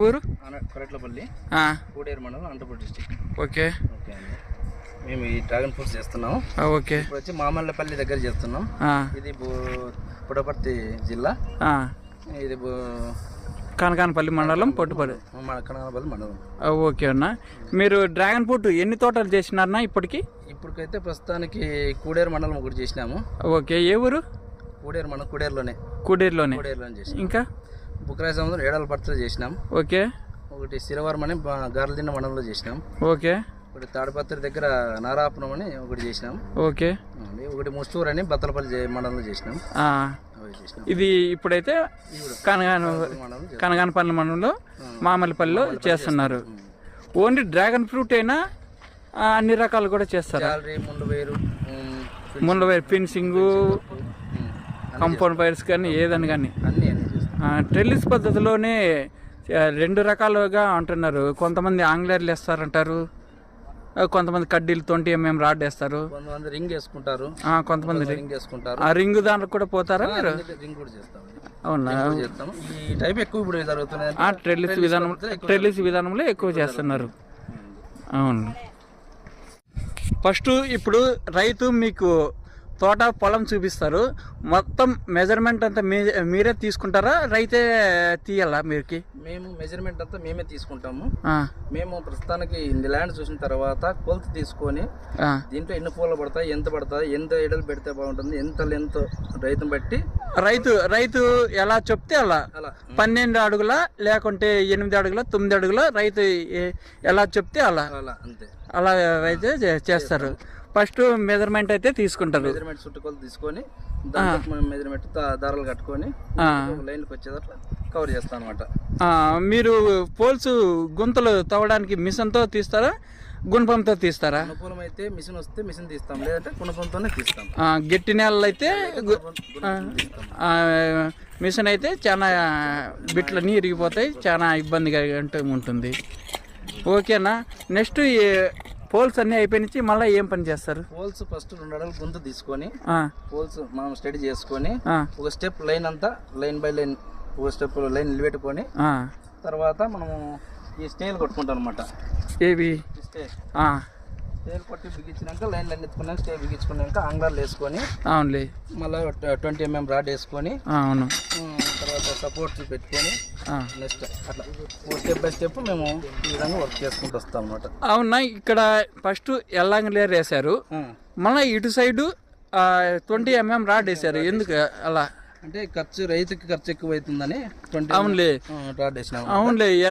ఊరు కొరట్లపల్లి, కోడేరు మండలం, Anantapuram district. Okay okay అండి. మేము ఈ డ్రాగన్ ఫ్రూట్స్ చేస్తున్నాం. ఓకే. ఇప్పుడు వచ్చి మామల్లపల్లి దగ్గర చేస్తున్నాం. ఇది పుట్టపర్తి జిల్లా. ఇది కనకానపల్లి మండలం, పొట్టుపల్లి కనకానపల్లి మండలం. ఓకే అన్న. మీరు డ్రాగన్ ఫ్రూట్ ఎన్ని తోటలు చేసినారన్నా ఇప్పటికైతే ప్రస్తుతానికి కోడేరు మండలం ఒకటి చేసినాము. ఓకే. ఏ ఊరు? కోడేరు మండలం, కోడేరులోనే చేసినాం. ఇంకా బుక్రాయ సముద్రం ఏడాల పర్తిలో చేసినాం. ఓకే. ఒకటి సిరవరం అని గార్లదిన్న మండలంలో చేసినాం. ఓకే. ఒకటి తాడిపత్రి దగ్గర నారాపురం అని ఒకటి చేసినాం. ఓకే. ఒకటి ముస్తూరు అని బత్తలపల్లి మండలంలో చేసినాం. ఇది ఇప్పుడైతే కనగానపల్లి మండలంలో మామల్లపల్లిలో చేస్తున్నారు. ఓన్లీ డ్రాగన్ ఫ్రూట్ అయినా అన్ని రకాలు కూడా చేస్తారు. ముండవేరు ఫినిషింగ్, కంపౌండ్ వైర్స్ కానీ ఏదని కానీ ట్రెల్లిస్ పద్ధతిలోనే 2 రకాలుగా అంటున్నారు. కొంతమంది ఆంగ్లేర్లు వేస్తారంటారు, కొంతమంది కడ్డీలు 20 mm రాడ్ వేస్తారు, కొంతమంది రింగ్ వేసుకుంటారు, కొంతమంది రింగ్ వేసుకుంటారు. ఆ రింగ్ దాంట్లో కూడా పోతారా మీరు? రింగ్ కూడా చేస్తాం. అవునా? ఈ టైప్ ఎక్కువ ఇప్పుడు జరుగుతుంది. ట్రెల్లిస్ విధానంలో ఎక్కువ చేస్తున్నారు. అవును. ఫస్ట్ ఇప్పుడు రైతు మీకు తోట పొలం చూపిస్తారు, మొత్తం మెజర్మెంట్ అంతా మీరే తీసుకుంటారా, రైతే తీయాలా? మేము మెజర్మెంట్ అంతా మేమే తీసుకుంటాము. మేము ప్రస్తుతానికి ల్యాండ్ చూసిన తర్వాత కొలత తీసుకొని దీంట్లో ఎన్ని పూలు పడతాయి, ఎంత పడతాయి, ఎంత ఎడలు పెడితే బాగుంటుంది, ఎంత లెంత్ రైతుని బట్టి రైతు ఎలా చెప్తే అలా 12 అడుగుల లేకుంటే 8 అడుగుల 9 అడుగుల రైతు ఎలా చెప్తే అలా అంతే అలా అయితే చేస్తారు. ఫస్ట్ మెజర్మెంట్ అయితే తీసుకుంటారు. మెజర్మెంట్ చుట్టుకొలత తీసుకొని మెజర్మెంట్ దారాలు కట్టుకొని లైన్కి వచ్చేదట్లా కవర్ చేస్తాం అనమాట. మీరు పోల్స్ గుంతలు తవ్వడానికి మిషన్తో తీస్తారా, గుణపంతో తీస్తారా? గుణపం అయితే మిషన్ వస్తే మిషన్ తీస్తాం, లేదంటే గుణపంతోనే తీస్తాం. గట్టి నేలలు అయితే మిషన్ అయితే చాలా బిట్లన్నీ ఇరిగిపోతాయి, చాలా ఇబ్బందిగా ఉంటుంది. ఓకేనా? నెక్స్ట్ పోల్స్ అన్ని అయిపోయి మళ్ళీ ఏం పని చేస్తారు? పోల్స్ ఫస్ట్ 2 అడుగులు గుంత తీసుకొని పోల్స్ మనం స్టడీ చేసుకొని ఒక స్టెప్ లైన్ అంతా లైన్ బై లైన్ ఒక స్టెప్ లైన్ నిలబెట్టుకొని తర్వాత మనము ఈ స్టేల్ కొట్టుకుంటాం అనమాట. స్టేల్ కొట్టి బిగించినాక లైన్ ఎత్తుకున్నాక స్టే బిగించుకున్నాక ఆంగ్లాలు వేసుకొని మళ్ళీ 20 mm రాడ్ వేసుకొని తర్వాత సపోర్ట్ పెట్టుకొని నెక్స్ట్ అట్లా స్టెప్ బై స్టెప్ మేము ఈ విధంగా వర్క్ చేసుకుంటూ వస్తాం అనమాట. అవునా? ఇక్కడ ఫస్ట్ ఎల్లాంగ్ లేయర్ వేసారు, మళ్ళీ ఇటు సైడు 20 mm రాడ్ వేసారు. ఎందుకు అలా? అంటే రైతుకి ఖర్చు ఎక్కువ అవుతుందని 20 రాడ్ వేసినాం. అవునులే.